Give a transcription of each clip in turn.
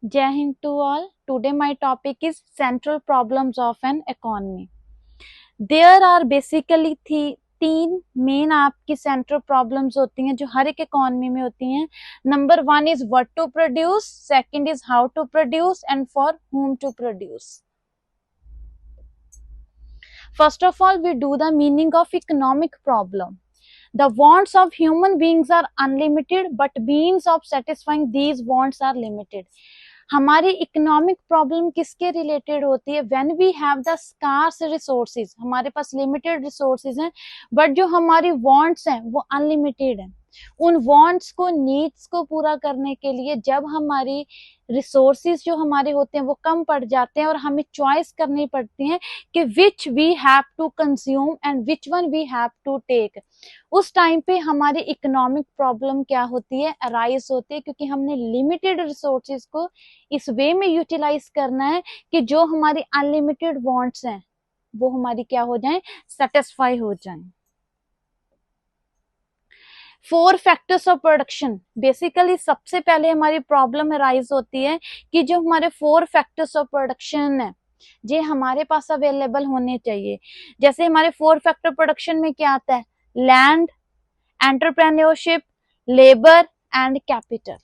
Jai Hind to all. Today my topic is central problems of an economy. There are basically तीन main आपकी central problems होती हैं जो हर एक इकोनॉमी में होती हैं. Number 1 is what to produce, second is how to produce and for whom to produce. First of all, we do the meaning of economic problem. The wants of human beings are unlimited, but means of satisfying these wants are limited. हमारी economic problem किसके related होती है? When we have the scarce resources, हमारे पास limited resources हैं, but जो हमारी wants हैं वो अनलिमिटेड हैं. उन वांट्स को, नीड्स को पूरा करने के लिए जब हमारी रिसोर्सेज जो हमारे होते हैं वो कम पड़ जाते हैं और हमें चॉइस करनी पड़ती है कि which we have to consume and which one we have to take, उस टाइम पे हमारी इकोनॉमिक प्रॉब्लम क्या होती है? अराइज होती है, क्योंकि हमने लिमिटेड रिसोर्सेज को इस वे में यूटिलाइज करना है कि जो हमारी अनलिमिटेड वांट्स हैं वो हमारी क्या हो जाएं? सेटिस्फाई हो जाएं. 4 फैक्टर्स ऑफ प्रोडक्शन. बेसिकली सबसे पहले हमारी प्रॉब्लम अराइज होती है कि जो हमारे 4 फैक्टर्स ऑफ प्रोडक्शन है ये हमारे पास अवेलेबल होने चाहिए. जैसे हमारे 4 फैक्टर प्रोडक्शन में क्या आता है? Land, entrepreneurship, labour and capital.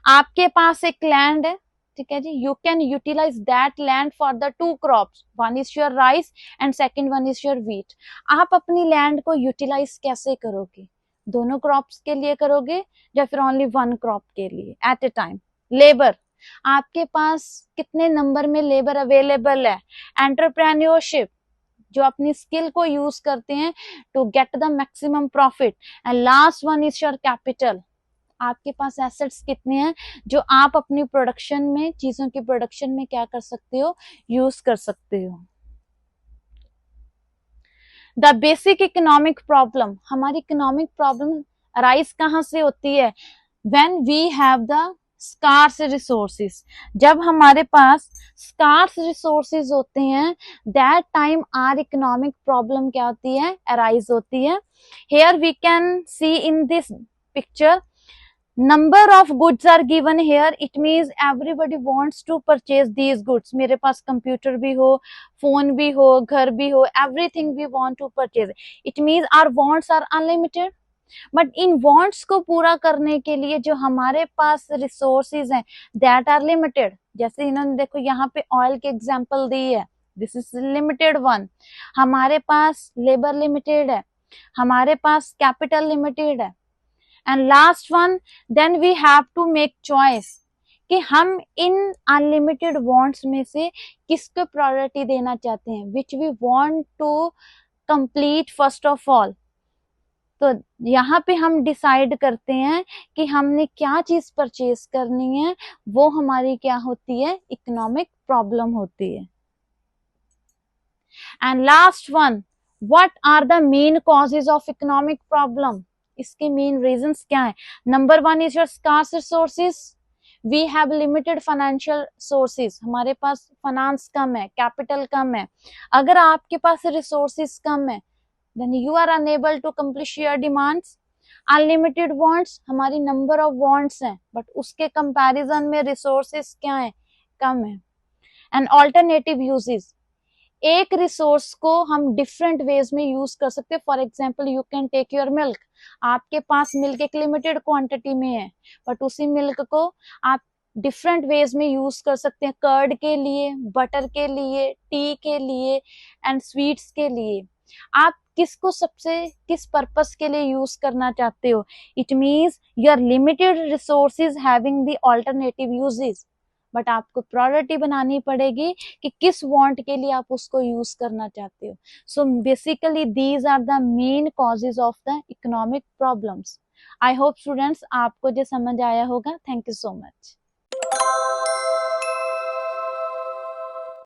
आपके पास एक लैंड है, ठीक है जी, you can utilise that land for the 2 crops. One is your rice and second one is your wheat. आप अपनी लैंड को यूटिलाइज कैसे करोगे? दोनों क्रॉप्स के लिए करोगे या फिर ओनली वन क्रॉप के लिए एट ए टाइम? लेबर, आपके पास कितने नंबर में लेबर अवेलेबल है? एंटरप्रेन्योरशिप, जो अपनी स्किल को यूज करते हैं to get the maximum profit. And last one is your capital, आपके पास एसेट्स कितने हैं जो आप अपनी प्रोडक्शन में, चीजों की प्रोडक्शन में क्या कर सकते हो? यूज कर सकते हो. द बेसिक इकोनॉमिक प्रॉब्लम, हमारी इकोनॉमिक प्रॉब्लम अराइज कहाँ से होती है? When we have the scarce resources. जब हमारे पास स्कार्स रिसोर्सेज होते हैं, that time our economic problem क्या होती है? अराइज होती है. Here we can see in this picture, number of goods are given here. It means everybody wants to purchase these goods. मेरे पास कंप्यूटर भी हो, फोन भी हो, घर भी हो, everything we want to purchase. It means our wants are unlimited. But in wants को पूरा करने के लिए जो हमारे पास रिसोर्सेज हैं दैट आर लिमिटेड. जैसे इन्होंने देखो यहाँ पे ऑयल के एग्जांपल दी है, दिस इज लिमिटेड वन. हमारे पास लेबर लिमिटेड है, हमारे पास कैपिटल लिमिटेड है. And last one, then we have to make choice कि हम इन अनलिमिटेड वांट्स में से किसको प्रायोरिटी देना चाहते हैं, which we want to complete first of all. तो यहाँ पे हम डिसाइड करते हैं कि हमने क्या चीज परचेज करनी है. वो हमारी क्या होती है? इकोनॉमिक प्रॉब्लम होती है. And last one, what are the main causes of economic problem? इसके मेन रीजंस क्या है? Number 1 is your scarce resources. We have limited financial sources, हमारे पास फाइनेंस कम है, कैपिटल कम है. अगर आपके पास रिसोर्सेज कम है then you are unable to complete your demands. Unlimited wants, हमारी नंबर ऑफ वांट्स हैं बट उसके कंपैरिजन में रिसोर्सेज क्या है? कम है. एंड ऑल्टरनेटिव यूजेस, एक रिसोर्स को हम डिफरेंट वेज में यूज कर सकते हैं. For example you can take your milk. आपके पास मिल्क एक लिमिटेड क्वांटिटी में है बट उसी मिल्क को आप डिफरेंट वेज में यूज कर सकते हैं. कर्ड के लिए, बटर के लिए, टी के लिए एंड स्वीट्स के लिए. आप किसको सबसे किस पर्पस के लिए यूज करना चाहते हो? It means your limited resources having the alternative uses, but आपको प्रायोरिटी बनानी पड़ेगी कि किस वांट के लिए आप उसको यूज करना चाहते हो. So basically these are the main causes of the economic problems. I hope students आपको जो समझ आया होगा. Thank you so much.